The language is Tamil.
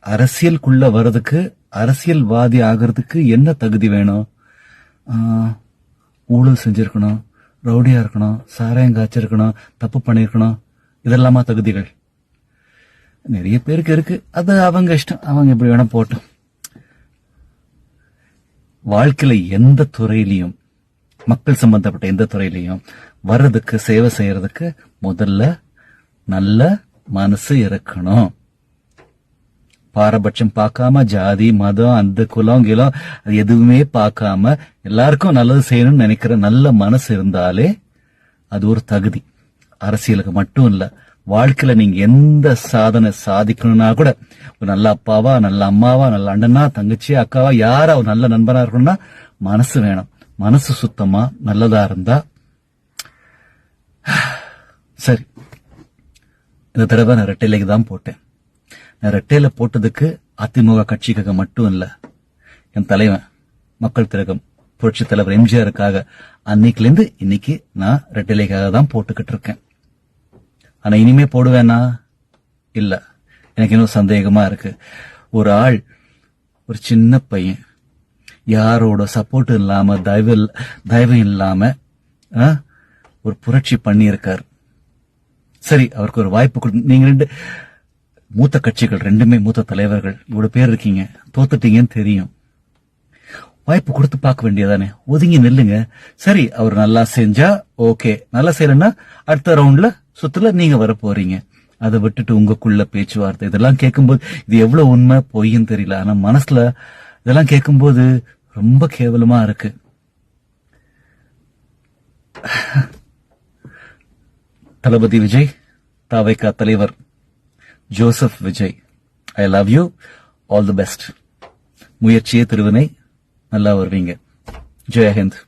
அரசியலுக்குள்ள வர்றதுக்கு, அரசியல்வாதி ஆகிறதுக்கு என்ன தகுதி வேணும்? ஊழல் செஞ்சிருக்கணும், ரவுடியா இருக்கணும், சாராயம் காய்ச்சிருக்கணும், தப்பு பண்ணிருக்கணும், இதெல்லாமா தகுதிகள்? நிறைய பேருக்கு இருக்கு. அது அவங்க இஷ்டம், அவங்க எப்படி வேணா போட்டோம். வாழ்க்கையில எந்த துறையிலையும், மக்கள் சம்பந்தப்பட்ட எந்த துறையிலையும் வர்றதுக்கு, சேவை செய்யறதுக்கு முதல்ல நல்ல மனசு இருக்கணும். பாரபட்சம் பார்க்காம, ஜாதி மதம் அந்த குலம் கிலம் எதுவுமே பார்க்காம எல்லாருக்கும் நல்லது செய்யணும்னு நினைக்கிற நல்ல மனசு இருந்தாலே அது ஒரு தகுதி. அரசியலுக்கு மட்டும் இல்ல, வாழ்க்கையில நீங்க எந்த சாதனை சாதிக்கணும்னா கூட, ஒரு நல்ல அப்பாவா, நல்ல அம்மாவா, நல்ல அண்ணனா, தங்கச்சியா, அக்காவா, யாரா ஒரு நல்ல நண்பனா இருக்கணும்னா மனசு வேணும். மனசு சுத்தமா நல்லதா இருந்தா சரி. இந்த தடவை நான் ரெட்டையிலைக்கு தான் போட்டேன். நான் ரெட்டையில போட்டதுக்கு அதிமுக கட்சிக்காக மட்டும் இல்ல, என் தலைவன் மக்கள் திலகம் புரட்சி தலைவர் எம்ஜிஆருக்காக அன்னைக்குல இருந்து இன்னைக்கு நான் ரெட்டையிலைக்காக தான் போட்டுக்கிட்டு இருக்கேன். ஆனா இனிமே போடுவேனா? இல்ல, எனக்கு இன்னும் சந்தேகமா இருக்கு. ஒரு ஆள், ஒரு சின்ன பையன், யாரோட சப்போர்ட் இல்லாம, தயவு இல்லாம ஒரு புரட்சி பண்ணி இருக்காரு. சரி, அவருக்கு ஒரு வாய்ப்பு நீங்க ரெண்டு மூத்த கட்சிகள், ரெண்டுமே மூத்த தலைவர்கள், இவ்வளவு பேர் இருக்கீங்க, தோத்துட்டீங்கன்னு தெரியும். வாய்ப்பு கொடுத்து பார்க்க வேண்டியதானே? ஒதுங்கி நில்லுங்க. சரி, அவர் நல்லா செஞ்சா ஓகே, நல்லா செய்யலன்னா அடுத்த ரவுண்ட்ல சுத்துல நீங்க வர போறீங்க. அதை விட்டுட்டு உங்களுக்குள்ள பேச்சுவார்த்தை இதெல்லாம் கேட்கும்போது, இது எவ்வளவு உண்மை பொய்ன்னு தெரியல, ஆனா மனசுல இதெல்லாம் கேட்கும்போது ரொம்ப கேவலமா இருக்கு. தளபதி விஜய், தாவைக்கா தலைவர் Joseph Vijay, I love you, all the best. முயற்சியே திருவினை, நல்லா வருவீங்க. ஜெய் ஹிந்த்.